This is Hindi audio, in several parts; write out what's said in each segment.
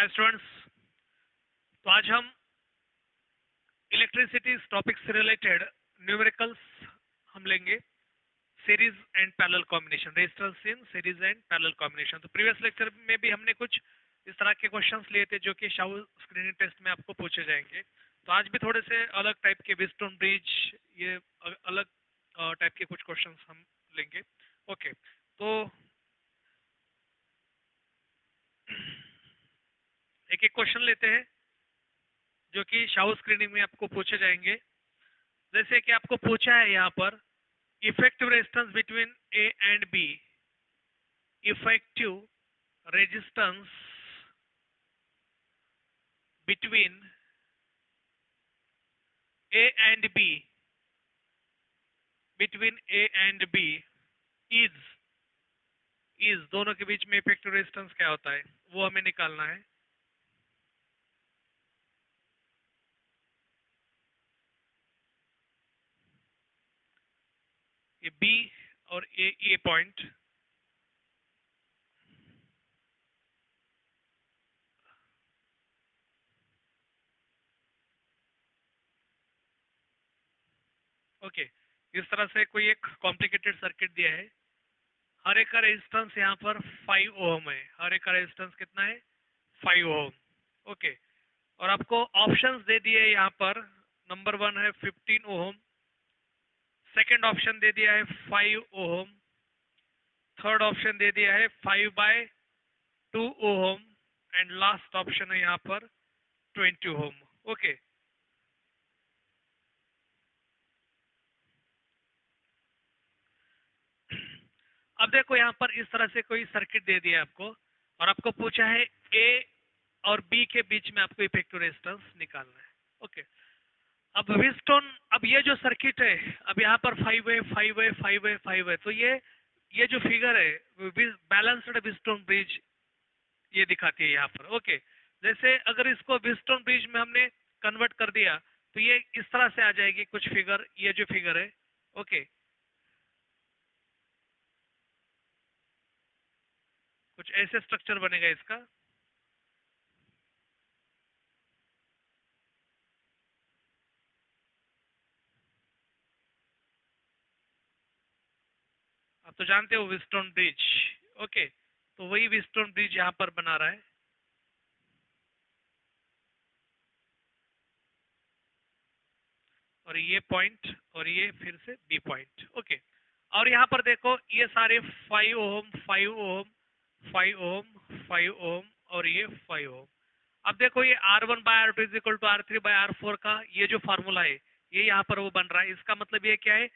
हाय स्टूडेंट्स, तो आज हम इलेक्ट्रिसिटी टॉपिक से रिलेटेड न्यूमेरिकल्स हम लेंगे, series and parallel combination, resistance in series and parallel combination. तो प्रीवियस लेक्चर में भी हमने कुछ इस तरह के क्वेश्चंस लिए थे जो कि शाउ स्क्रीनिंग टेस्ट में आपको पूछे जाएंगे। तो आज भी थोड़े से अलग टाइप के व्हीटस्टोन ब्रिज, ये अलग टाइप के कुछ क्वेश्चंस हम लेंगे। ओके, तो एक एक क्वेश्चन लेते हैं जो कि शाउ स्क्रीनिंग में आपको पूछे जाएंगे। जैसे कि आपको पूछा है यहाँ पर, effective resistance between A and B, effective resistance between A and B, between A and B is दोनों के बीच में इफेक्टिव रेजिस्टेंस क्या होता है वो हमें निकालना है। ये बी और ए पॉइंट, ओके। इस तरह से कोई एक कॉम्प्लिकेटेड सर्किट दिया है, हर एक का रेजिस्टेंस यहाँ पर 5 ओम है। हर एक का रेजिस्टेंस कितना है? 5 ओम। ओके, और आपको ऑप्शंस दे दिए यहाँ पर। नंबर 1 है 15 ओम, सेकंड ऑप्शन दे दिया है 5 ओम, थर्ड ऑप्शन दे दिया है 5/2 ओम, एंड लास्ट ऑप्शन है यहाँ पर 20 ओम। ओके, अब देखो यहाँ पर इस तरह से कोई सर्किट दे दिया है आपको, और आपको पूछा है ए और बी के बीच में आपको इफेक्टिव रेजिस्टेंस निकालना है। ओके, अब व्हीटस्टोन, अब ये जो सर्किट है, अब यहाँ पर 5 है, 5 है, 5 है, 5 है, तो ये जो फिगर है बैलेंस्ड व्हीटस्टोन ब्रिज ये दिखाती है यहाँ पर। ओके, जैसे अगर इसको व्हीटस्टोन ब्रिज में हमने कन्वर्ट कर दिया तो ये इस तरह से आ जाएगी कुछ फिगर, ये जो फिगर है। ओके, कुछ ऐसे स्ट्रक्चर बनेगा इसका। आप तो जानते हो व्हीटस्टोन ब्रिज। ओके, तो वही व्हीटस्टोन ब्रिज यहाँ पर बना रहा है, और ये पॉइंट और ये फिर से बी पॉइंट। ओके, और यहाँ पर देखो ये सारे 5 ओम, 5 ओम, 5 ओम, 5 ओम और ये 5 ओम। अब देखो ये R1/R2 = R3/R4 का ये जो फार्मूला है ये यहाँ पर वो बन रहा है। इसका मतलब ये क्या है,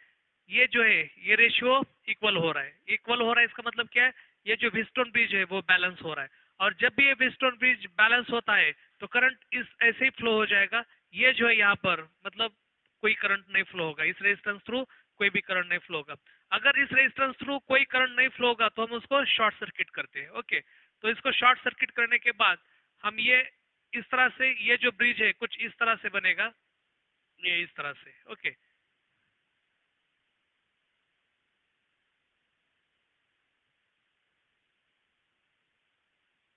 ये जो है ये रेशियो इक्वल हो रहा है। इक्वल हो रहा है इसका मतलब क्या है, ये जो व्हीटस्टोन ब्रिज है वो बैलेंस हो रहा है। और जब भी ये व्हीटस्टोन ब्रिज बैलेंस होता है तो करंट इस ऐसे ही फ्लो हो जाएगा। ये जो है यहाँ पर मतलब कोई करंट नहीं फ्लो होगा, इस रेजिस्टेंस थ्रू कोई भी करंट नहीं फ्लो होगा। अगर इस रेजिस्टेंस थ्रू कोई करंट नहीं फ्लो होगा तो हम उसको शॉर्ट सर्किट करते हैं। ओके, तो इसको शॉर्ट सर्किट करने के बाद हम ये इस तरह से, ये जो ब्रिज है कुछ इस तरह से बनेगा, ये इस तरह से। ओके,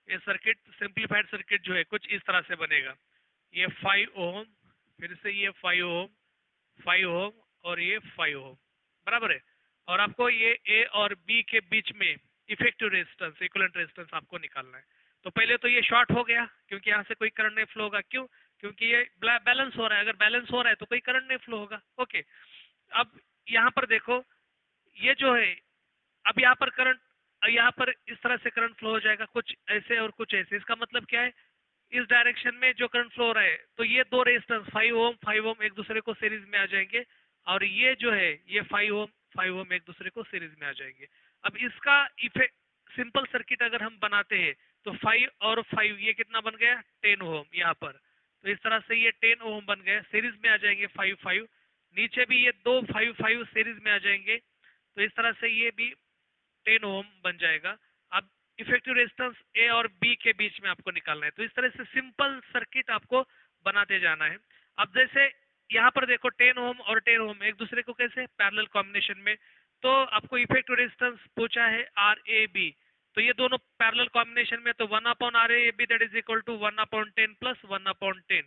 ये सर्किट, सिंपलीफाइड सर्किट जो है कुछ इस तरह से बनेगा। ये 5 ओम, फिर से ये 5 ओम, 5 ओम और ये 5 ओम, बराबर है। और आपको ये ए और बी के बीच में इफेक्टिव रेजिस्टेंस, इक्विवेलेंट रेजिस्टेंस आपको निकालना है। तो पहले तो ये शॉर्ट हो गया क्योंकि यहाँ से कोई करंट नहीं फ्लो होगा। क्यों? क्योंकि ये बैलेंस हो रहा है। अगर बैलेंस हो रहा है तो कोई करंट नहीं फ्लो होगा। ओके, अब यहाँ पर देखो ये जो है, अब यहाँ पर करंट, यहाँ पर इस तरह से करंट फ्लो हो जाएगा, कुछ ऐसे और कुछ ऐसे। इसका मतलब क्या है, इस डायरेक्शन में जो करंट फ्लो हो रहा है तो ये दो रेजिस्टेंस 5 ओम 5 ओम एक दूसरे को सीरीज में आ जाएंगे, और ये जो है ये 5 ओम 5 ओम एक दूसरे को सीरीज में आ जाएंगे। अब इसका इफेक्ट, सिंपल सर्किट अगर हम बनाते हैं तो 5 और 5 ये कितना बन गया, 10 ओम यहाँ पर। तो इस तरह से ये 10 ओम बन गया, सीरीज में आ जाएंगे 5 5। नीचे भी ये दो 5 5 सीरीज में आ जाएंगे, तो इस तरह से ये भी 10 ओम बन जाएगा। अब इफेक्टिव रेजिस्टेंस ए और बी के बीच में आपको निकालना है। तो इस तरह से सिंपल सर्किट आपको बनाते जाना है। अब जैसे यहाँ पर देखो 10 ओम और 10 ओम एक दूसरे को कैसे पैरेलल कॉम्बिनेशन में, तो आपको इफेक्टिव रेजिस्टेंस पूछा है आर ए बी, तो तो ये दोनों पैरेलल कॉम्बिनेशन में, तो 1/RAB that is equal to 1/10 plus 1/10,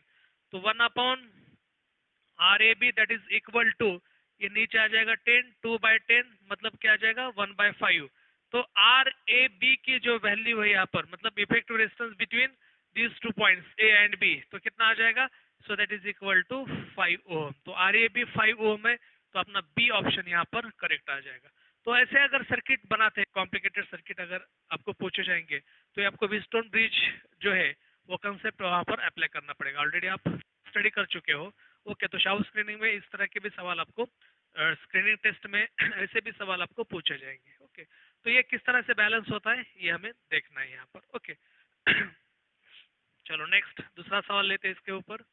तो 1/RAB that is equal to, ये नीचे आ जाएगा 10, 2/10 मतलब क्या आ जाएगा 1/5। तो RAB की जो वैल्यू है यहाँ पर, मतलब effective resistance between these two points A and B, तो कितना आ जाएगा, so that is equal to 5 ohm. तो RAB 5 ओम है, तो अपना बी ऑप्शन यहाँ पर करेक्ट आ जाएगा। तो ऐसे अगर सर्किट बनाते हैं, कॉम्प्लिकेटेड सर्किट अगर आपको पूछे जाएंगे, तो ये आपको व्हीटस्टोन ब्रिज जो है वो कंसेप्ट वहाँ पर अप्लाई करना पड़ेगा। ऑलरेडी आप स्टडी कर चुके हो। ओके, तो शाउ स्क्रीनिंग में इस तरह के भी सवाल आपको, स्क्रीनिंग टेस्ट में ऐसे भी सवाल आपको पूछे जाएंगे। ओके, तो ये किस तरह से बैलेंस होता है ये हमें देखना है यहाँ पर। ओके चलो नेक्स्ट दूसरा सवाल लेते हैं इसके ऊपर।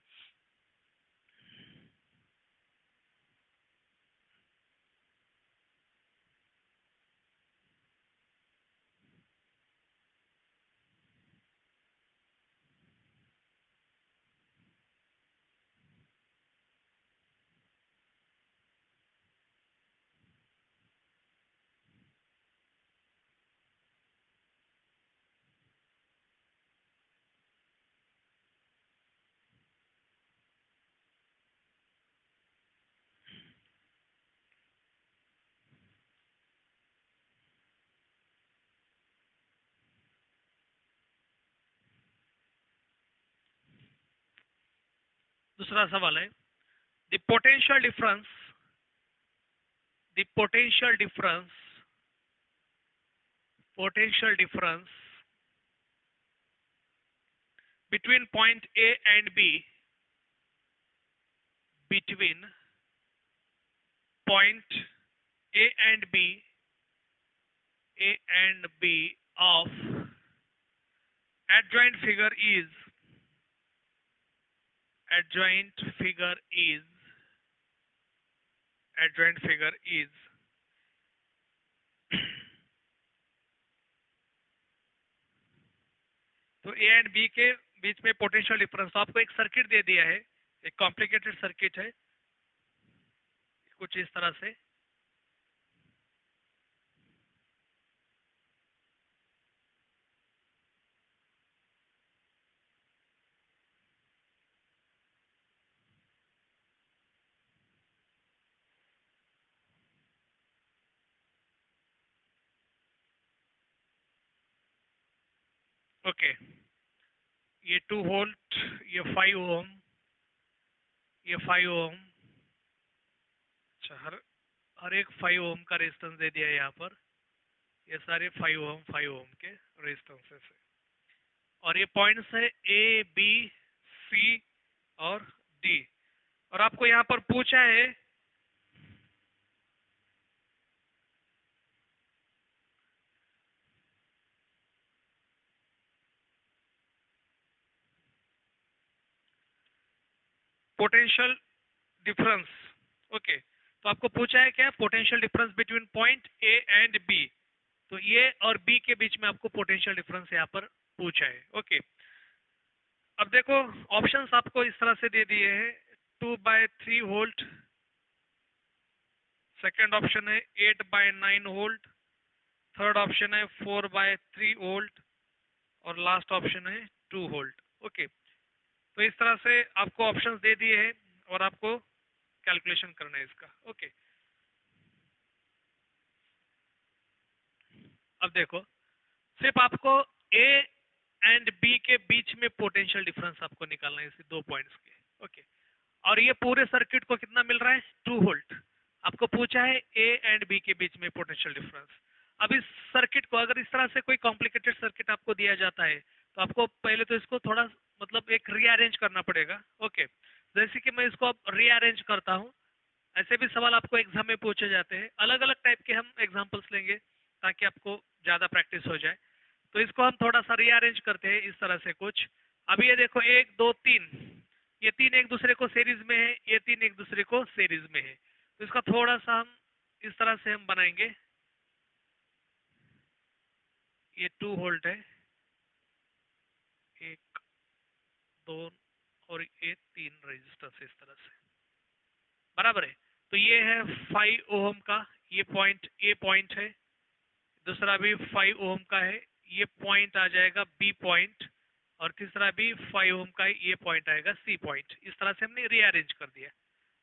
दूसरा सवाल है, the potential difference, the potential difference between point A and B, between point A and B, A and B of adjoint figure is, adjoint figure is, adjoint figure is तो ए एंड बी के बीच में पोटेंशियल डिफरेंस, तो आपको एक सर्किट दे दिया है, एक कॉम्प्लिकेटेड सर्किट है कुछ इस तरह से। ओके, ये 2 वोल्ट, ये 5 ओम, ये 5 ओम, अच्छा हर एक 5 ओम का रेजिस्टेंस दे दिया है यहाँ पर। ये सारे 5 ओम के रेजिस्टेंसेस है, और ये पॉइंट्स है ए बी सी और डी। और आपको यहाँ पर पूछा है पोटेंशियल डिफरेंस। ओके, तो आपको पूछा है क्या, potential difference between point A and B. तो ए और बी के बीच में आपको पोटेंशियल डिफरेंस यहाँ पर पूछा है। ओके, अब देखो ऑप्शंस आपको इस तरह से दे दिए हैं, 2/3 वोल्ट, सेकंड ऑप्शन है 8/9 वोल्ट, थर्ड ऑप्शन है 4/3 वोल्ट, और लास्ट ऑप्शन है 2 वोल्ट। ओके, तो इस तरह से आपको ऑप्शंस दे दिए हैं और आपको कैलकुलेशन करना है इसका। ओके, अब देखो सिर्फ आपको ए एंड बी के बीच में पोटेंशियल डिफरेंस आपको निकालना है, इसी दो पॉइंट्स के। ओके, और ये पूरे सर्किट को कितना मिल रहा है, 2 वोल्ट। आपको पूछा है ए एंड बी के बीच में पोटेंशियल डिफरेंस। अब इस सर्किट को अगर इस तरह से कोई कॉम्प्लिकेटेड सर्किट आपको दिया जाता है, तो आपको पहले तो इसको थोड़ा मतलब एक रीअरेंज करना पड़ेगा। ओके, जैसे कि मैं इसको अब रीअरेंज करता हूँ। ऐसे भी सवाल आपको एग्जाम में पूछे जाते हैं, अलग अलग टाइप के हम एग्जाम्पल्स लेंगे ताकि आपको ज्यादा प्रैक्टिस हो जाए। तो इसको हम थोड़ा सा रीअरेंज करते हैं इस तरह से कुछ। अभी ये देखो 1 2 3, ये तीन एक दूसरे को सीरीज में है, ये तीन एक दूसरे को सीरीज में है। तो इसका थोड़ा सा हम इस तरह से हम बनाएंगे, ये 2 वोल्ट है, 1 2 और ये 3 रेजिस्टेंस इस तरह से, बराबर है। तो ये है 5 ओम का, ये पॉइंट ए पॉइंट है, दूसरा भी 5 ओम का है, ये पॉइंट आ जाएगा बी पॉइंट, और तीसरा भी 5 ओम का ये पॉइंट आएगा सी पॉइंट। इस तरह से हमने रीअरेंज कर दिया।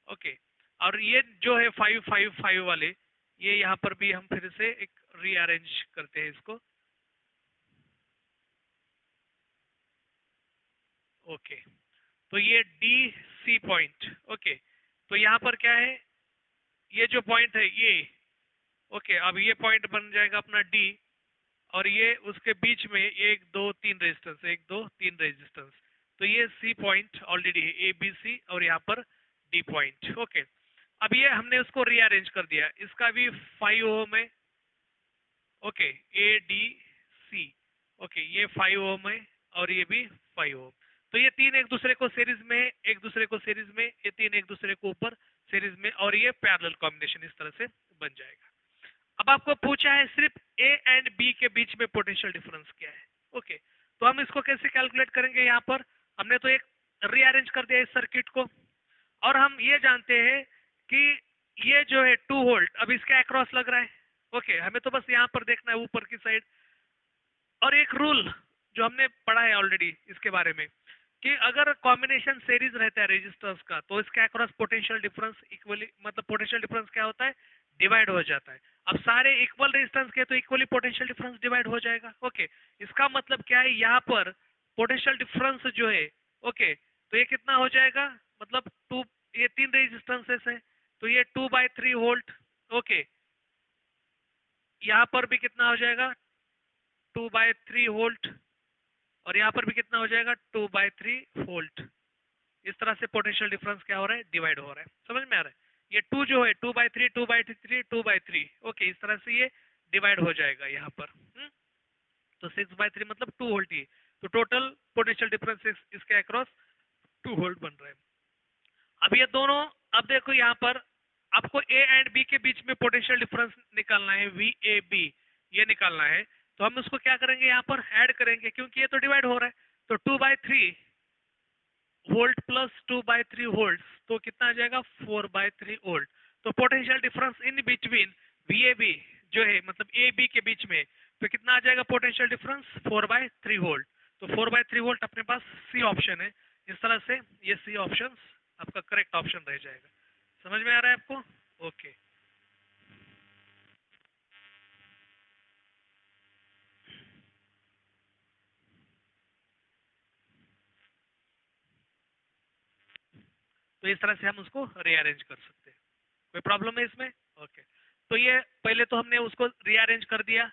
ओके, और ये जो है 5 5 5 वाले, ये यहाँ पर भी हम फिर से एक रीअरेंज करते हैं इसको। ओके, तो ये डी सी पॉइंट। ओके, तो यहाँ पर क्या है, ये जो पॉइंट है ये, ओके, अब ये पॉइंट बन जाएगा अपना डी, और ये उसके बीच में 1 2 3 रेजिस्टेंस, 1 2 3 रेजिस्टेंस। तो ये सी पॉइंट ऑलरेडी है, ए बी सी, और यहाँ पर डी पॉइंट। ओके, अब ये हमने उसको रीअरेंज कर दिया, इसका भी 5 ओम है। Okay, A D C, okay, ये 5 ओम है और ये भी 5 ओम। तो ये तीन एक दूसरे को सीरीज में, एक दूसरे को सीरीज में, ये तीन एक दूसरे को ऊपर सीरीज में, और ये पैरेलल कॉम्बिनेशन इस तरह से बन जाएगा। अब आपको पूछा है सिर्फ ए एंड बी के बीच में पोटेंशियल डिफरेंस क्या है। ओके, तो हम इसको कैसे कैलकुलेट करेंगे, यहाँ पर हमने तो एक रीअरेंज कर दिया इस सर्किट को, और हम ये जानते हैं कि ये जो है 2 वोल्ट अब इसके अक्रॉस लग रहा है। ओके, हमें तो बस यहाँ पर देखना है ऊपर की साइड। और एक रूल जो हमने पढ़ा है ऑलरेडी इसके बारे में, कि अगर कॉम्बिनेशन सीरीज रहता है रेजिस्टर्स का, तो इसके अक्रॉस पोटेंशियल डिफरेंस इक्वली, मतलब पोटेंशियल डिफरेंस क्या होता है, डिवाइड हो जाता है। अब सारे इक्वल रेजिस्टेंस के तो इक्वली पोटेंशियल डिफरेंस डिवाइड हो जाएगा। ओके, इसका मतलब क्या है, यहाँ पर पोटेंशियल डिफरेंस जो है, ओके, तो ये कितना हो जाएगा, मतलब 2, ये 3 रेजिस्टेंसेस है, तो ये 2/3 वोल्ट। ओके, यहाँ पर भी कितना हो जाएगा, 2/3 वोल्ट, और यहाँ पर भी कितना हो जाएगा, 2/3 वोल्ट। इस तरह से पोटेंशियल डिफरेंस क्या हो रहा है, डिवाइड हो रहा है। समझ में आ रहा है, ये 2 जो है 2/3 2/3 2/3, ओके, इस तरह से ये डिवाइड हो जाएगा यहाँ पर। तो 6/3 मतलब 2 वोल्ट ही, तो टोटल पोटेंशियल डिफरेंस इसके अक्रॉस 2 वोल्ट बन रहा है। अब ये दोनों, अब देखो यहाँ पर आपको ए एंड बी के बीच में पोटेंशियल डिफरेंस निकालना है, वी ए बी, ये निकालना है। तो हम उसको क्या करेंगे, यहाँ पर ऐड करेंगे, क्योंकि ये तो डिवाइड हो रहा है। तो 2/3 वोल्ट प्लस 2/3 वोल्ट, तो कितना आ जाएगा, 4/3 वोल्ट। तो potential difference in between V A B जो है, मतलब ए बी के बीच में, तो कितना आ जाएगा पोटेंशियल डिफरेंस, 4/3 वोल्ट। तो 4/3 वोल्ट अपने पास सी ऑप्शन है। इस तरह से ये सी ऑप्शन आपका करेक्ट ऑप्शन रह जाएगा। समझ में आ रहा है आपको? ओके, तो इस तरह से हम उसको रीअरेंज कर सकते हैं। कोई प्रॉब्लम है इसमें? ओके, तो ये पहले तो हमने उसको रीअरेंज कर दिया,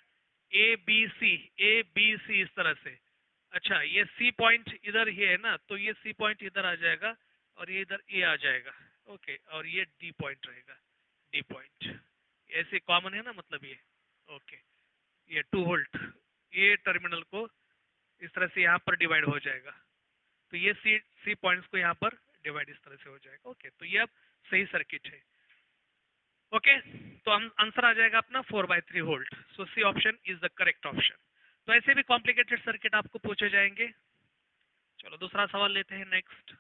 A B C, A B C इस तरह से। अच्छा, ये सी पॉइंट इधर ही है ना, तो ये सी पॉइंट इधर आ जाएगा, और ये इधर ए आ जाएगा। ओके, और ये डी पॉइंट रहेगा, डी पॉइंट ऐसे कॉमन है ना, मतलब ये। ओके, ये 2 वोल्ट ये टर्मिनल को इस तरह से यहाँ पर डिवाइड हो जाएगा, तो ये सी सी पॉइंट्स को यहाँ पर डिवाइड इस तरह से हो जाएगा। ओके, तो ये अब सही सर्किट है। ओके, तो हम आंसर आ जाएगा अपना 4/3 volt. So C option is the correct option. तो ऐसे भी कॉम्प्लिकेटेड सर्किट आपको पूछे जाएंगे। चलो दूसरा सवाल लेते हैं नेक्स्ट।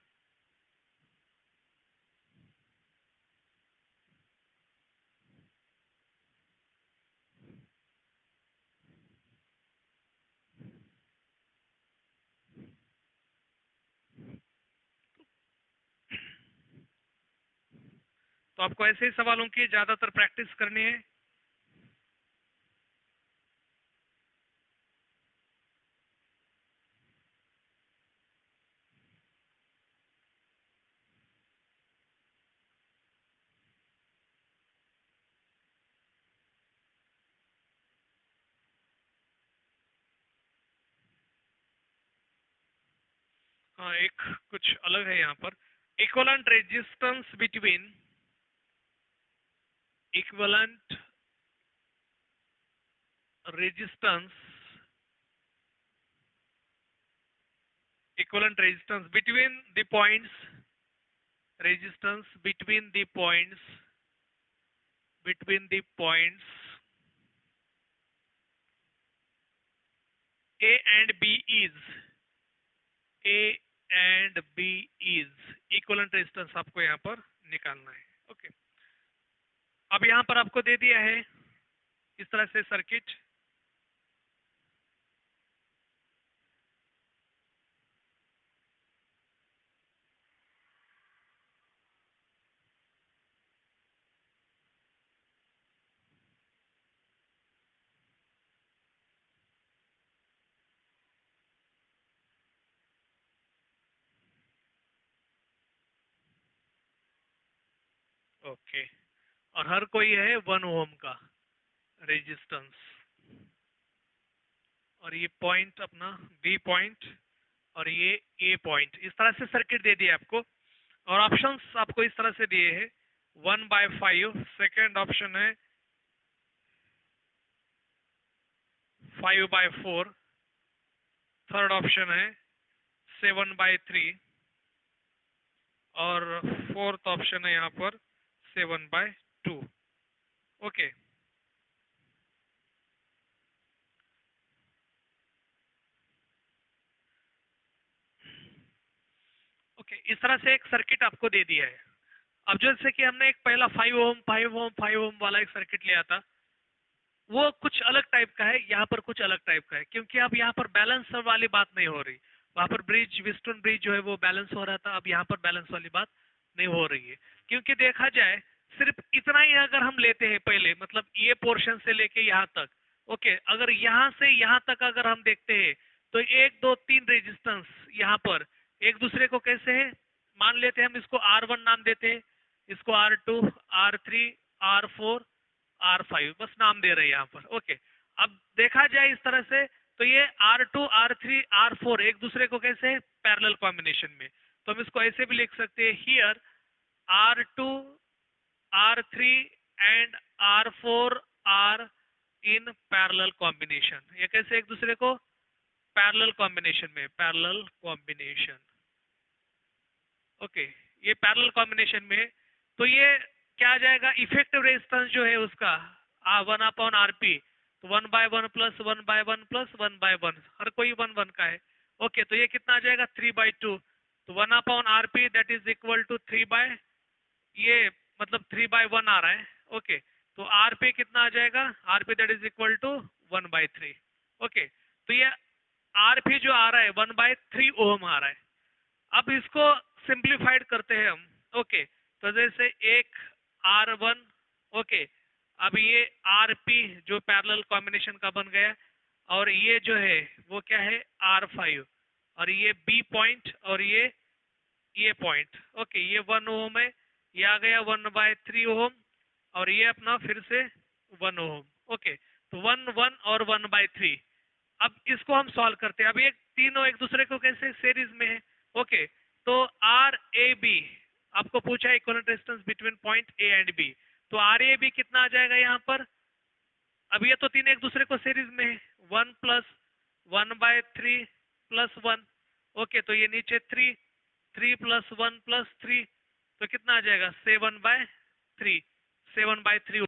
तो आपको ऐसे ही सवालों की ज्यादातर प्रैक्टिस करनी है। हाँ, एक कुछ अलग है यहाँ पर। Equivalent resistance between, equivalent resistance, equivalent resistance between the points, resistance between the points, between the points A and B is, A and B is equivalent resistance आपको यहाँ पर निकालना है। ओके, अब यहाँ पर आपको दे दिया है इस तरह से सर्किट। ओके, और हर कोई है 1 ओम का रेजिस्टेंस, और ये पॉइंट अपना बी पॉइंट और ये ए पॉइंट, इस तरह से सर्किट दे दिया आपको। और ऑप्शंस आपको इस तरह से दिए हैं 1/5, सेकेंड ऑप्शन है 5/4, थर्ड ऑप्शन है 7/3 और फोर्थ ऑप्शन है यहाँ पर 7/2। ओके, ओके, इस तरह से एक सर्किट आपको दे दिया है। अब जैसे कि हमने एक पहला 5 ओम 5 ओम 5 ओम वाला एक सर्किट लिया था, वो कुछ अलग टाइप का है, यहाँ पर कुछ अलग टाइप का है, क्योंकि अब यहाँ पर बैलेंस वाली बात नहीं हो रही। वहाँ पर ब्रिज विस्टन ब्रिज जो है वो बैलेंस हो रहा था, अब यहाँ पर बैलेंस वाली बात नहीं हो रही है। क्योंकि देखा जाए सिर्फ इतना ही अगर हम लेते हैं पहले, मतलब ये पोर्शन से लेके यहाँ तक, ओके, अगर यहाँ से यहाँ तक अगर हम देखते हैं तो 1 2 3 रेजिस्टेंस यहाँ पर एक दूसरे को कैसे है मान लेते हैं हम, इसको R1 नाम देते हैं, इसको R2, R3, R4, R5 बस नाम दे रहे हैं यहाँ पर। ओके, अब देखा जाए इस तरह से तो ये R2, R3, R4 एक दूसरे को कैसे है पैरेलल कॉम्बिनेशन में, तो हम इसको ऐसे भी लिख सकते हैं, here R2, R3 and R4 are in parallel combination. ये कैसे एक दूसरे को पैरेलल कॉम्बिनेशन में, पैरेलल कॉम्बिनेशन। ओके, ये पैरेलल कॉम्बिनेशन में, तो ये क्या आ जाएगा, इफेक्टिव रेजिस्टेंस जो है उसका 1/RP, तो 1/1 प्लस 1/1 प्लस 1/1, हर कोई 1 1 का है। ओके, तो ये कितना आ जाएगा 3/2, तो 1/RP that is equal to 3 ये मतलब 3/1 आ रहा है। ओके, तो RP कितना आ जाएगा, RP that is equal to 1/3। Okay, तो ये RP जो आ रहा है 1/3 ओम आ रहा है। अब इसको सिंप्लीफाइड करते हैं हम। ओके, तो जैसे एक R1, ओके, अब ये RP जो पैरेलल कॉम्बिनेशन का बन गया, और ये जो है वो क्या है R5, और ये B पॉइंट और ये पॉइंट। ओके, ये 1 ओम है, ये आ गया 1/3 ओम, और ये अपना फिर से 1 ओम। ओके, तो 1 1 और 1/3। अब इसको हम सॉल्व करते हैं। अब ये तीनों एक दूसरे को कैसे सीरीज में है। ओके, तो आर ए बी आपको पूछा है equivalent resistance between point A and B, तो आर ए बी कितना आ जाएगा यहाँ पर, अब ये तो तीन एक दूसरे को सीरीज में है, 1 प्लस 1/3 प्लस 1। ओके, तो ये नीचे 3, 3 प्लस 1 प्लस 3, तो कितना आ जाएगा 7/3, 7/3।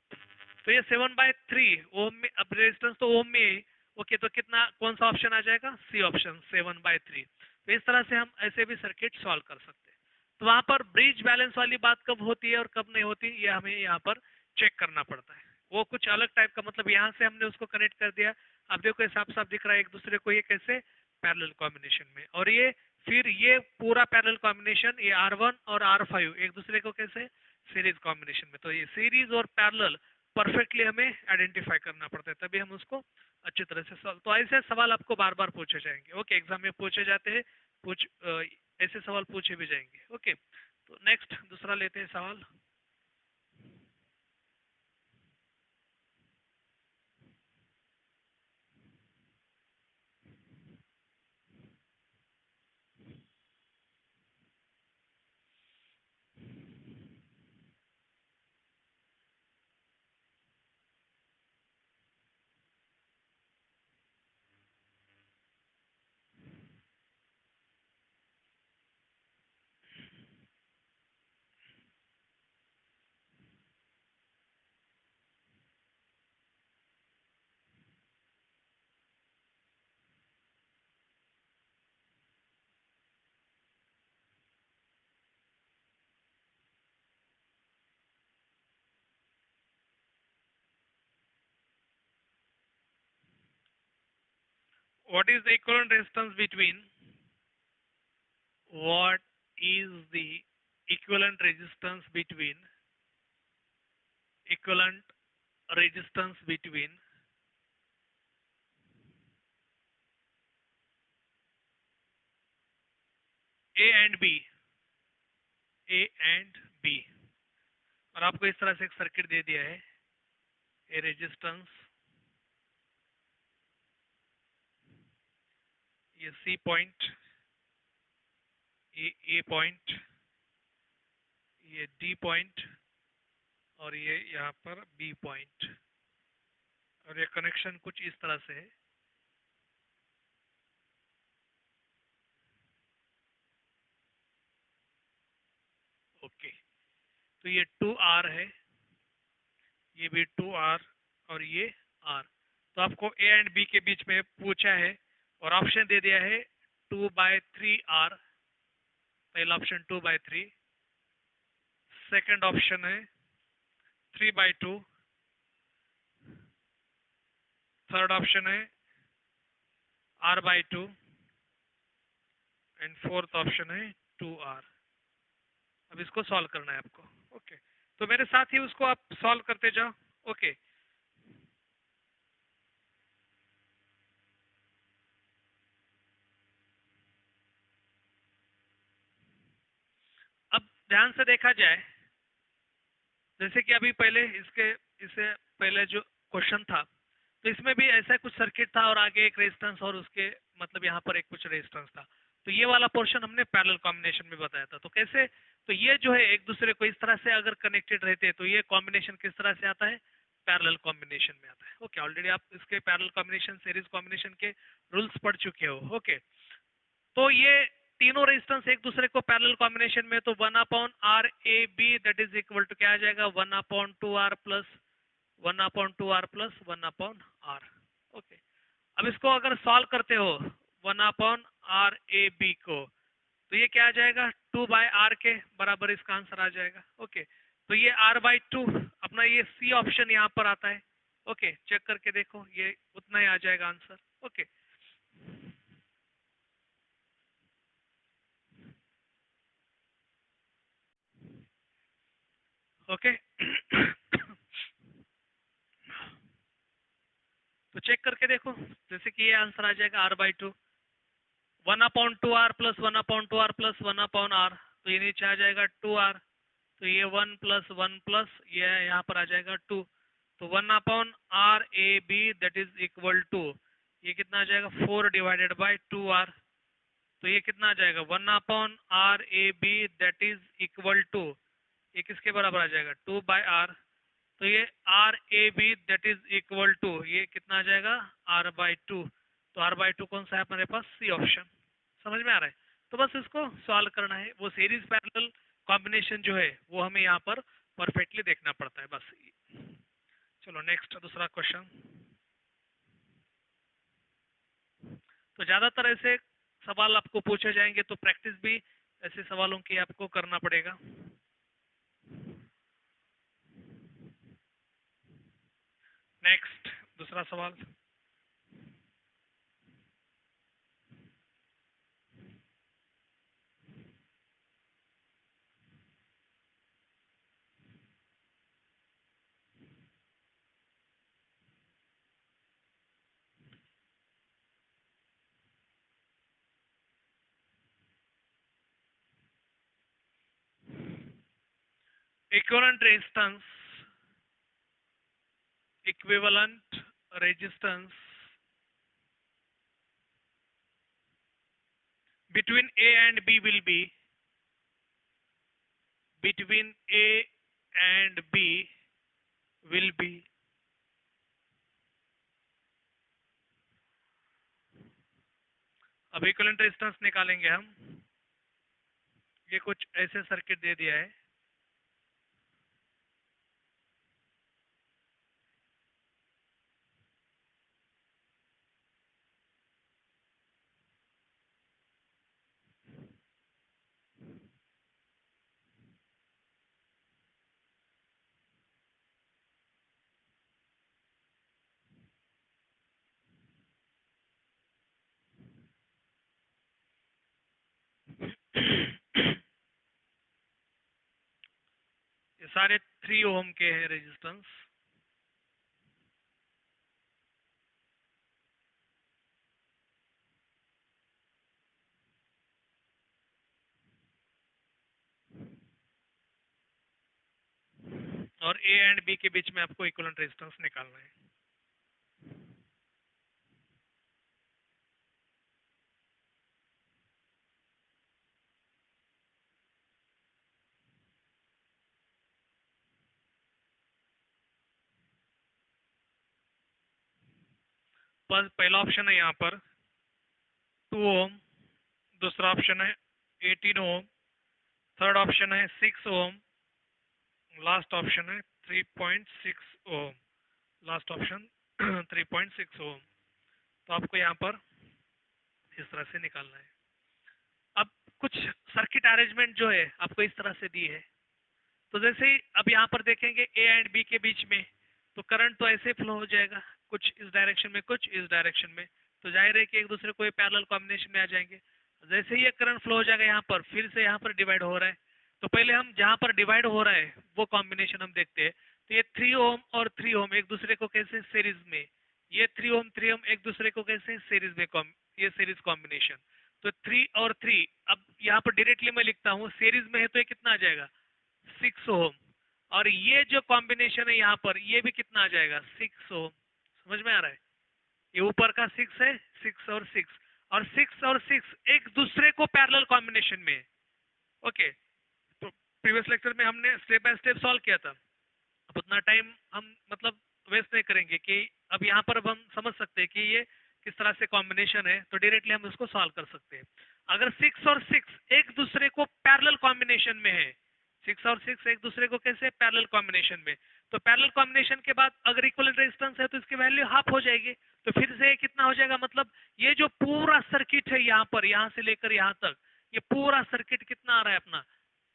तो ये 7/3 ओम में, अब रेजिस्टेंस तो ओम में है। ओके, तो कितना, कौन सा ऑप्शन आ जाएगा, सी ऑप्शन 7/3। तो इस तरह से हम ऐसे भी सर्किट सॉल्व कर सकते हैं। तो वहां पर ब्रिज बैलेंस वाली बात कब होती है और कब नहीं होती, ये हमें यहाँ पर चेक करना पड़ता है। वो कुछ अलग टाइप का, मतलब यहाँ से हमने उसको कनेक्ट कर दिया, अब देखो ये साफ साफ दिख रहा है एक दूसरे को, ये कैसे पैरेलल कॉम्बिनेशन में, और ये फिर ये पूरा पैरेलल कॉम्बिनेशन, ये R1 और R5 एक दूसरे को कैसे सीरीज कॉम्बिनेशन में। तो ये सीरीज और पैरेलल परफेक्टली हमें आइडेंटिफाई करना पड़ता है, तभी हम उसको अच्छी तरह से सॉल्व। तो ऐसे सवाल आपको बार बार पूछे जाएंगे। ओके, एग्जाम में पूछे जाते हैं, ऐसे सवाल पूछे भी जाएंगे। ओके, तो नेक्स्ट दूसरा लेते हैं सवाल। What is the equivalent resistance between, what is the equivalent resistance between, equivalent resistance between A and B, A and B। और आपको इस तरह से एक सर्किट दे दिया है, ए रेजिस्टेंस, ये सी पॉइंट, ये ए पॉइंट, ये डी पॉइंट, और ये यहाँ पर बी पॉइंट, और ये कनेक्शन कुछ इस तरह से है। ओके, तो ये 2R है, ये भी 2R, और ये R। तो आपको ए एंड बी के बीच में पूछा है और ऑप्शन दे दिया है 2/3R। पहला ऑप्शन 2/3, सेकंड ऑप्शन है 3/2, थर्ड ऑप्शन है R/2, एंड फोर्थ ऑप्शन है 2R। अब इसको सॉल्व करना है आपको। ओके, तो मेरे साथ ही उसको आप सॉल्व करते जाओ। ओके, अब ध्यान से देखा जाए, जैसे कि अभी पहले इससे पहले जो क्वेश्चन था, तो इसमें भी ऐसा कुछ सर्किट था और आगे एक रेजिस्टेंस और उसके मतलब यहाँ पर एक कुछ रेजिस्टेंस था। तो ये वाला पोर्शन हमने पैरेलल कॉम्बिनेशन में बताया था। तो कैसे, तो ये जो है एक दूसरे को इस तरह से अगर कनेक्टेड रहते हैं तो ये कॉम्बिनेशन किस तरह से आता है, पैरेलल कॉम्बिनेशन में आता है। ओके, ऑलरेडी आप इसके पैरेलल कॉम्बिनेशन, सीरीज कॉम्बिनेशन के रूल्स पढ़ चुके हो। ओके, तो ये तीनों रेजिस्टेंस एक दूसरे को पैरेलल कॉम्बिनेशन में, तो 1/R/AB that is equal to क्या आ जाएगा, 1/2R plus 1/2R plus 1/R। Okay, अब इसको अगर सॉल्व करते हो 1/R/AB को, तो ये क्या आ जाएगा, 2/R के बराबर इसका आंसर आ जाएगा। ओके, तो ये R/2 अपना ये सी ऑप्शन यहाँ पर आता है। ओके, चेक करके देखो, ये उतना ही आ जाएगा आंसर। Okay, okay. तो चेक करके देखो, जैसे कि ये आंसर आ जाएगा R/2, 1/2R plus 1/2R plus 1/R, तो ये नीचे आ जाएगा 2R, तो ये 1 प्लस 1 प्लस ये यहाँ पर आ जाएगा 2, तो 1/R/AB that is equal to, ये कितना आ जाएगा, 4/2R, तो ये कितना आ जाएगा, 1/R/AB that is equal to, ये किसके बराबर आ जाएगा, 2/R, तो ये R/AB that is equal to, ये कितना आ जाएगा, R/2, तो R/2 कौन सा है हमारे पास, सी ऑप्शन। समझ में आ रहा है? तो बस इसको सॉल्व करना है, वो सीरीज पैरेलल कॉम्बिनेशन जो है वो हमें यहाँ पर परफेक्टली देखना पड़ता है बस। चलो नेक्स्ट, दूसरा क्वेश्चन। तो ज्यादातर ऐसे सवाल आपको पूछे जाएंगे, तो प्रैक्टिस भी ऐसे सवालों की आपको करना पड़ेगा। नेक्स्ट, दूसरा सवाल। Equivalent resistance, equivalent resistance between A and B will be, between A and B will be, अब इक्विवेलेंट रेजिस्टेंस निकालेंगे हम। ये कुछ ऐसे सर्किट दे दिया है, ये सारे 3 ओम के हैं रेजिस्टेंस। और ए एंड बी के बीच में आपको इक्विवेलेंट रेजिस्टेंस निकालना है। बस पहला ऑप्शन है यहाँ पर 2 ओम, दूसरा ऑप्शन है 18 ओम, थर्ड ऑप्शन है 6 ओम, लास्ट ऑप्शन है 3.6 ओम, लास्ट ऑप्शन 3.6 ओम। तो आपको यहाँ पर इस तरह से निकालना है। अब कुछ सर्किट अरेंजमेंट जो है आपको इस तरह से दी है। तो जैसे ही अब यहाँ पर देखेंगे ए एंड बी के बीच में, तो करंट तो ऐसे फ्लो हो जाएगा, कुछ इस डायरेक्शन में कुछ इस डायरेक्शन में, तो जाहिर है कि एक दूसरे को पैरेलल कॉम्बिनेशन में आ जाएंगे। जैसे ही ये करंट फ्लो हो जाएगा यहाँ पर, फिर से यहाँ पर डिवाइड हो रहा है, तो पहले हम जहाँ पर डिवाइड हो रहा है वो कॉम्बिनेशन हम देखते हैं। तो ये 3 ओम और 3 ओम एक दूसरे को कैसे सीरीज में, ये 3 ओम 3 ओम एक दूसरे को कैसे सीरीज में, ये सीरीज कॉम्बिनेशन। तो 3 और 3, अब यहाँ पर डायरेक्टली मैं लिखता हूँ, सीरीज में है तो ये कितना आ जाएगा 6 ओम, और ये जो कॉम्बिनेशन है यहाँ पर ये भी कितना आ जाएगा 6 ओम। समझ में आ रहा है? ये ऊपर का 6 है, 6 और 6, और 6 और 6 एक दूसरे को पैरेलल कॉम्बिनेशन में है। ओके, तो प्रीवियस लेक्चर में हमने स्टेप बाय स्टेप सॉल्व किया था। अब उतना टाइम हम मतलब वेस्ट नहीं करेंगे कि अब यहाँ पर अब हम समझ सकते हैं कि ये किस तरह से कॉम्बिनेशन है, तो डायरेक्टली हम इसको सॉल्व कर सकते हैं। अगर 6 और 6 एक दूसरे को पैरेलल कॉम्बिनेशन में है, 6 और 6 एक दूसरे को कैसे पैरेलल कॉम्बिनेशन में, तो पैरेलल कॉम्बिनेशन के बाद अगर इक्विवेलेंट रेजिस्टेंस है तो इसकी वैल्यू हाफ हो जाएगी। तो फिर से कितना हो जाएगा, मतलब ये जो पूरा सर्किट है यहाँ पर, यहाँ से लेकर यहाँ तक, ये पूरा सर्किट कितना आ रहा है अपना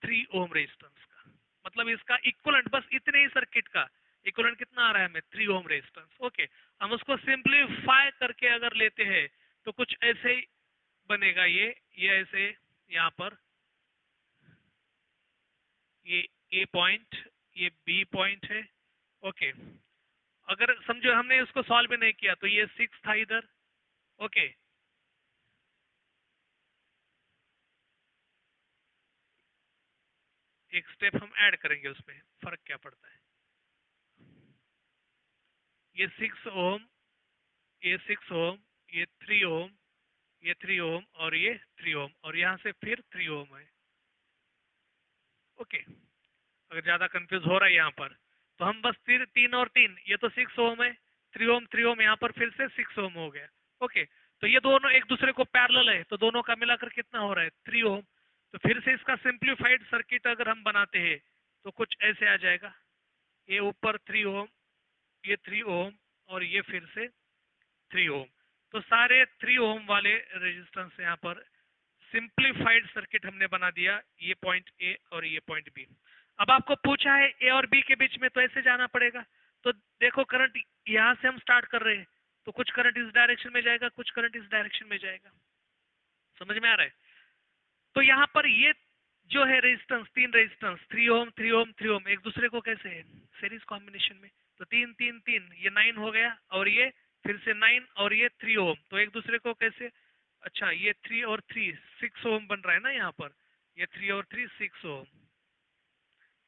3 ओम रेजिस्टेंस का। मतलब इसका इक्विवेलेंट बस इतने ही सर्किट का इक्विवेलेंट कितना आ रहा है हमें 3 ओम रेजिस्टेंस। ओके, हम उसको सिंपलीफाई करके अगर लेते हैं तो कुछ ऐसे ही बनेगा। ये ऐसे यहाँ पर ये ए पॉइंट, ये बी पॉइंट है। ओके, अगर समझो हमने उसको सॉल्व भी नहीं किया तो ये 6 था इधर। ओके, एक स्टेप हम ऐड करेंगे, उसमें फर्क क्या पड़ता है। ये 6 ओम, ये 6 ओम, ये 3 ओम, ये 3 ओम और ये 3 ओम, और यहाँ से फिर 3 ओम है। ओके, अगर ज्यादा कंफ्यूज हो रहा है यहाँ पर तो हम बस 3 और 3, ये तो 6 ओम है, 3 ओम 3 ओम, यहाँ पर फिर से 6 ओम हो गया। ओके, तो ये दोनों एक दूसरे को पैरेलल है, तो दोनों का मिलाकर कितना हो रहा है 3 ओम। तो फिर से इसका सिंप्लीफाइड सर्किट अगर हम बनाते हैं तो कुछ ऐसे आ जाएगा, ये ऊपर 3 ओम, ये 3 ओम, और ये फिर से 3 ओम। तो सारे 3 ओम वाले रेजिस्टेंस यहाँ पर सिंप्लीफाइड सर्किट हमने बना दिया, ये पॉइंट ए और ये पॉइंट बी। अब आपको पूछा है ए और बी के बीच में, तो ऐसे जाना पड़ेगा। तो देखो करंट यहाँ से हम स्टार्ट कर रहे हैं, तो कुछ करंट इस डायरेक्शन में जाएगा, कुछ करंट इस डायरेक्शन में जाएगा। समझ में आ रहा है? तो यहाँ पर ये जो है रेजिस्टेंस, 3 रेजिस्टेंस 3 ओम 3 ओम 3 ओम एक दूसरे को कैसे है सीरीज कॉम्बिनेशन में। तो 3 3 3 ये 9 हो गया, और ये फिर से 9 और ये 3 ओम, तो एक दूसरे को कैसे, अच्छा ये 3 और 3 6 ओम बन रहा है ना यहाँ पर, ये 3 और 3 6 ओम,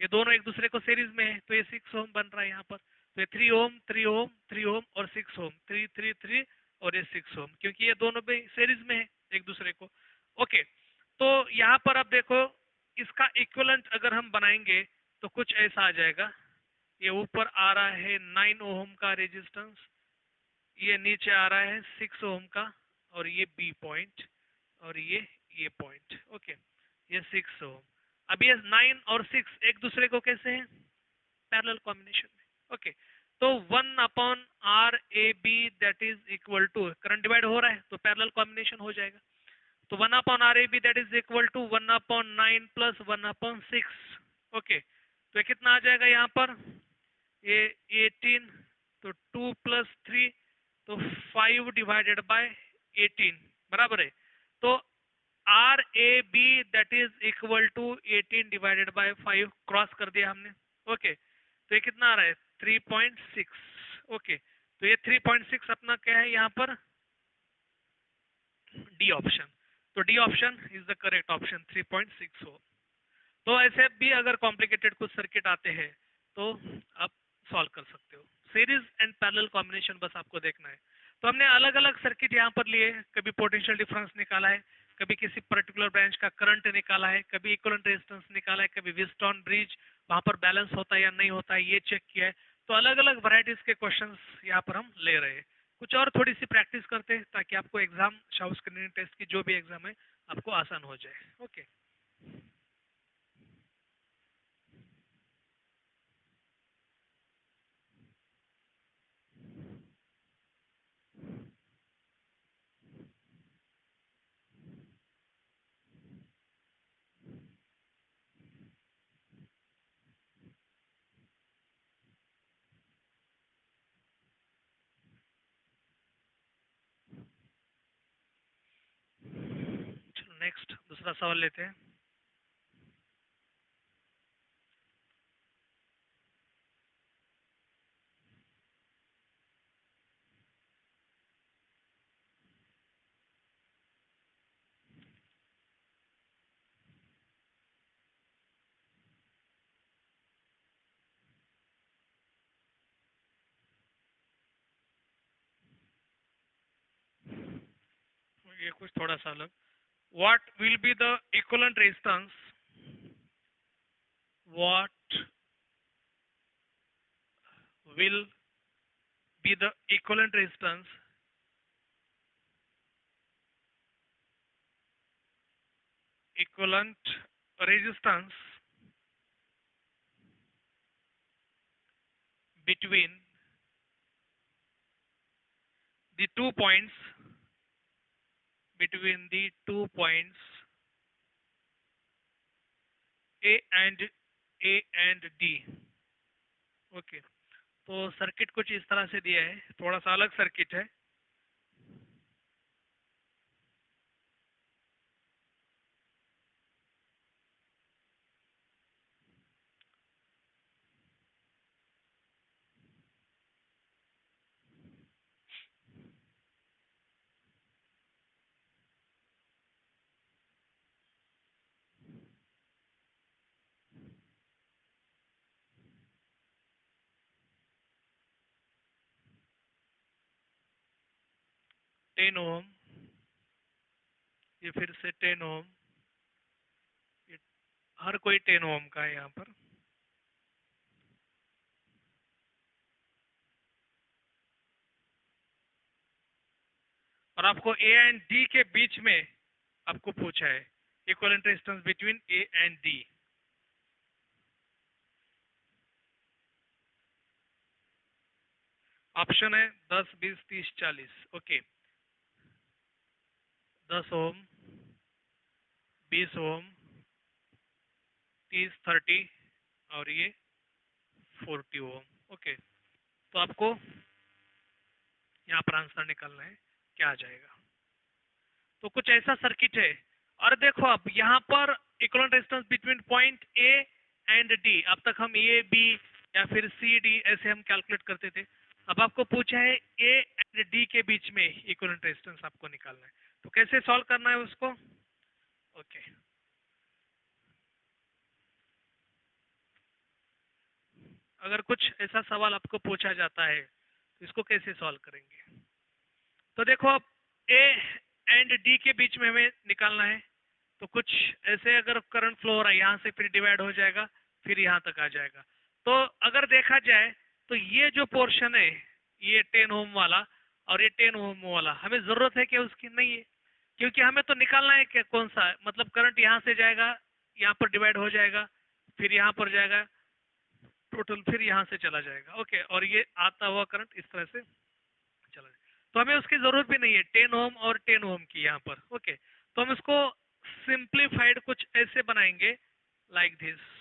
ये दोनों एक दूसरे को सीरीज में है, तो ये 6 ओम बन रहा है यहाँ पर। तो ये 3 ओम 3 ओम 3 ओम और 6 ओम, 3 3 3 और ये 6 ओम, क्योंकि ये दोनों भी सीरीज में है एक दूसरे को। ओके, तो यहाँ पर अब देखो इसका इक्विवेलेंट अगर हम बनाएंगे तो कुछ ऐसा आ जाएगा। ये ऊपर आ रहा है 9 ओम का रेजिस्टेंस, ये नीचे आ रहा है 6 ओम का, और ये बी पॉइंट, और ये पॉइंट। ओके, ये 6 ओम। अब ये 9 और 6 एक दूसरे को कैसे हैं पैरेलल कॉम्बिनेशन में। ओके, तो 1 upon R A B that is equal to, current divide हो रहा है तो पैरेलल कॉम्बिनेशन हो जाएगा। तो 1 upon R A B that is equal to 1 upon 9 plus 1 upon 6। Okay, तो ये कितना आ जाएगा यहाँ पर, ये 18, तो 2 प्लस 3, तो 5 डिवाइडेड बाय 18 बराबर है। तो R A B that is equal to 18 divided by 5 cross कर दिया हमने। ओके, तो ये कितना आ रहा है 3.6। ओके, तो ये 3.6 अपना क्या है यहाँ पर, डी ऑप्शन। तो D option is the correct option, 3.6 हो। तो ऐसे भी अगर कॉम्प्लिकेटेड कुछ सर्किट आते हैं तो आप सॉल्व कर सकते हो। सीरीज एंड पैरेलल कॉम्बिनेशन बस आपको देखना है। तो हमने अलग अलग सर्किट यहाँ पर लिए, कभी पोटेंशियल डिफरेंस निकाला है, कभी किसी पर्टिकुलर ब्रांच का करंट निकाला है, कभी इक्विवेलेंट रेजिस्टेंस निकाला है, कभी व्हीटस्टोन ब्रिज वहां पर बैलेंस होता है या नहीं होता है ये चेक किया है। तो अलग अलग वैरायटीज के क्वेश्चंस यहाँ पर हम ले रहे हैं। कुछ और थोड़ी सी प्रैक्टिस करते हैं ताकि आपको एग्जाम शाउट स्क्रीनिंग टेस्ट की जो भी एग्जाम है आपको आसान हो जाए। ओके, चलो नेक्स्ट दूसरा सवाल लेते हैं। ये कुछ थोड़ा सा अलग। What will be the equivalent resistance? What will be the equivalent resistance equivalent resistance between the 2 points between the 2 points A and D? Okay, तो सर्किट कुछ इस तरह से दिया है, थोड़ा सा अलग सर्किट है। टेन ओम, ये फिर से 10 ओम, ये हर कोई 10 ओम का है यहाँ पर। और आपको ए एंड डी के बीच में आपको पूछा है equivalent resistance between A and D. Option है 10, 20, 30, 40। ओके, 10 ओम, 20 ओम, 30, 30 और ये 40 ओम। ओके, तो आपको यहाँ पर आंसर निकालना है, क्या आ जाएगा। तो कुछ ऐसा सर्किट है, और देखो अब यहाँ पर equivalent resistance between point A and D, अब तक हम ए बी या फिर सी डी ऐसे हम कैलकुलेट करते थे। अब आपको पूछा है ए एंड डी के बीच में इक्विवेलेंट रेजिस्टेंस आपको निकालना है, तो कैसे सॉल्व करना है उसको। ओके, अगर कुछ ऐसा सवाल आपको पूछा जाता है तो इसको कैसे सॉल्व करेंगे। तो देखो अब ए एंड डी के बीच में हमें निकालना है, तो कुछ ऐसे अगर करंट फ्लो हो रहा है यहाँ से फिर डिवाइड हो जाएगा, फिर यहाँ तक आ जाएगा। तो अगर देखा जाए तो ये जो पोर्शन है ये 10 ओम वाला और ये 10 ओम वाला हमें जरूरत है क्या उसकी, नहीं है, क्योंकि हमें तो निकालना है क्या कौन सा है। मतलब करंट यहाँ से जाएगा, यहाँ पर डिवाइड हो जाएगा, फिर यहाँ पर जाएगा टोटल, फिर यहाँ से चला जाएगा। ओके, और ये आता हुआ करंट इस तरह से चला जाएगा, तो हमें उसकी जरूरत भी नहीं है 10 ओम और 10 ओम की यहाँ पर। ओके, तो हम इसको सिंप्लीफाइड कुछ ऐसे बनाएंगे लाइक दिस।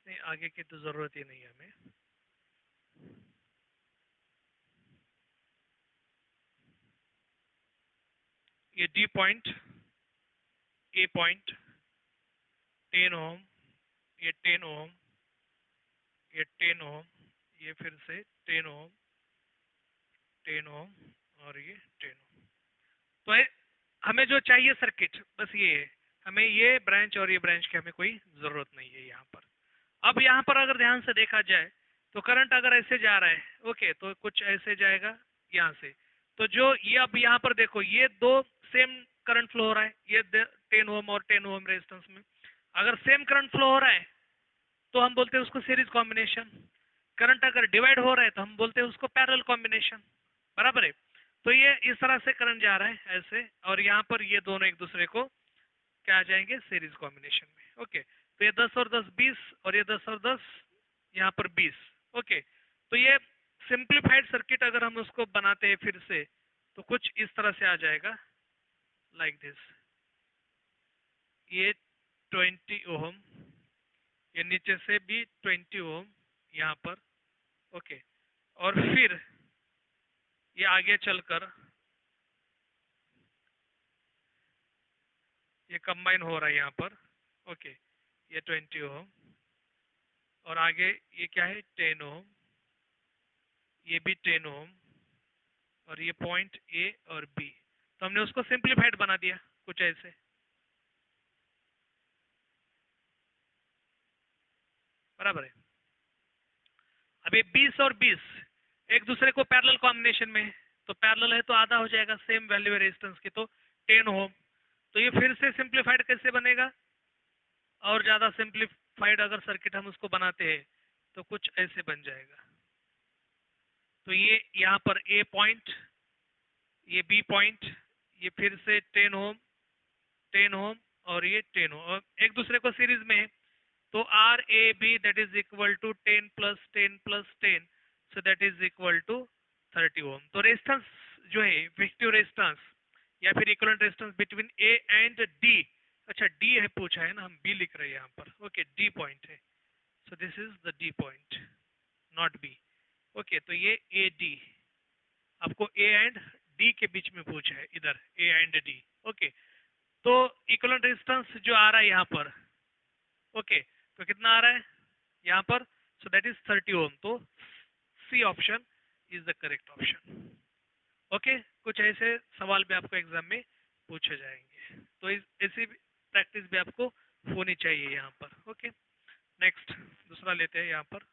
नहीं, आगे की तो जरूरत ही नहीं है हमें। ये डी पॉइंट, ए पॉइंट, 10 ओम, ये 10 ओम, ये 10 ओम, ये फिर से 10 ओम, 10 ओम और ये 10 ओम। तो हमें जो चाहिए सर्किट बस ये है, हमें ये ब्रांच और ये ब्रांच की हमें कोई जरूरत नहीं है यहाँ पर। अब यहाँ पर अगर ध्यान से देखा जाए तो करंट अगर ऐसे जा रहा है, ओके, तो कुछ ऐसे जाएगा यहाँ से। तो जो ये अब यहाँ पर देखो, ये दो सेम करंट फ्लो हो रहा है, ये 10 ओम और 10 ओम रेजिस्टेंस में अगर सेम करंट फ्लो हो रहा है तो हम बोलते हैं उसको सीरीज कॉम्बिनेशन। करंट अगर डिवाइड हो रहा है तो हम बोलते हैं उसको पैरेलल कॉम्बिनेशन, बराबर है। तो ये इस तरह से करंट जा रहा है ऐसे, और यहाँ पर ये दोनों एक दूसरे को क्या आ जाएंगे, सीरीज कॉम्बिनेशन में। ओके, तो ये 10 और 10 20, और ये 10 और 10 यहाँ पर 20। ओके, तो ये सिंप्लीफाइड सर्किट अगर हम उसको बनाते हैं फिर से तो कुछ इस तरह से आ जाएगा, लाइक दिस। ये 20 ओम, ये नीचे से भी 20 ओम यहाँ पर। ओके, और फिर ये आगे चलकर ये कंबाइन हो रहा है यहाँ पर। ओके, ये 20 ओम और आगे ये क्या है, 10 ओम, ये भी 10 ओम और ये पॉइंट ए और बी। तो हमने उसको सिंप्लीफाइड बना दिया कुछ ऐसे, बराबर है। अब ये 20 और 20 एक दूसरे को पैरेलल कॉम्बिनेशन में है, तो पैरेलल है तो आधा हो जाएगा, सेम वैल्यू है रेजिस्टेंस की, तो 10 ओम। तो ये फिर से सिंप्लीफाइड कैसे बनेगा, और ज्यादा सिंप्लीफाइड अगर सर्किट हम उसको बनाते हैं तो कुछ ऐसे बन जाएगा। तो ये यहाँ पर ए पॉइंट, ये बी पॉइंट, ये फिर से 10 ओम, 10 ओम और ये 10 ओम एक दूसरे को सीरीज में है। तो R A B that is equal to 10 plus 10 plus 10, so that is equal to 30 ohm. तो रेजिस्टेंस जो है, इफेक्टिव रेजिस्टेंस या फिर equivalent resistance between A and D, अच्छा डी है पूछा है ना, हम बी लिख रहे हैं यहाँ पर। ओके, डी पॉइंट है, so this is the D point, not be. Okay, तो ये ए डी, आपको ए एंड डी के बीच में पूछा है, इधर ए एंड डी। ओके, तो इक्विवेलेंट रेजिस्टेंस जो आ रहा है यहाँ पर, ओके, तो कितना आ रहा है यहाँ पर, सो दैट इज 30 ओम। तो C option is the correct option. Okay, कुछ ऐसे सवाल भी आपको एग्जाम में पूछे जाएंगे, तो ऐसी प्रैक्टिस भी आपको होनी चाहिए यहाँ पर। ओके, नेक्स्ट दूसरा लेते हैं यहाँ पर।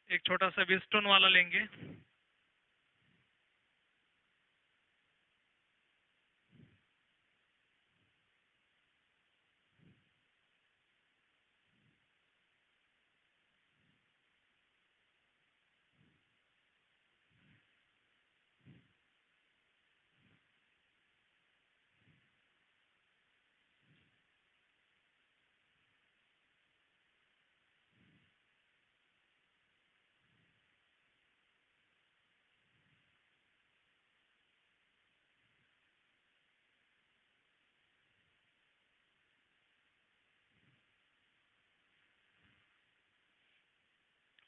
एक छोटा सा विस्टोन वाला लेंगे।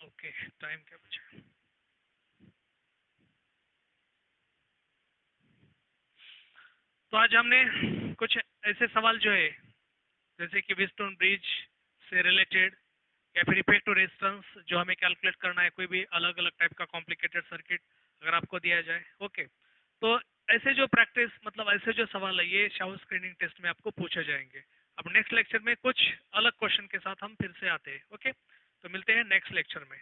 ओके, टाइम क्या बचा। तो आज हमने कुछ ऐसे सवाल जो है, जैसे कि विस्टोन ब्रिज से रिलेटेड या फिर इफेक्टिव रेजिस्टेंस जो हमें कैलकुलेट करना है, कोई भी अलग अलग टाइप का कॉम्प्लिकेटेड सर्किट अगर आपको दिया जाए। ओके, तो ऐसे जो प्रैक्टिस, मतलब ऐसे जो सवाल है, ये शाउट स्क्रीनिंग टेस्ट में आपको पूछे जाएंगे। अब नेक्स्ट लेक्चर में कुछ अलग क्वेश्चन के साथ हम फिर से आते हैं। ओके, तो मिलते हैं नेक्स्ट लेक्चर में।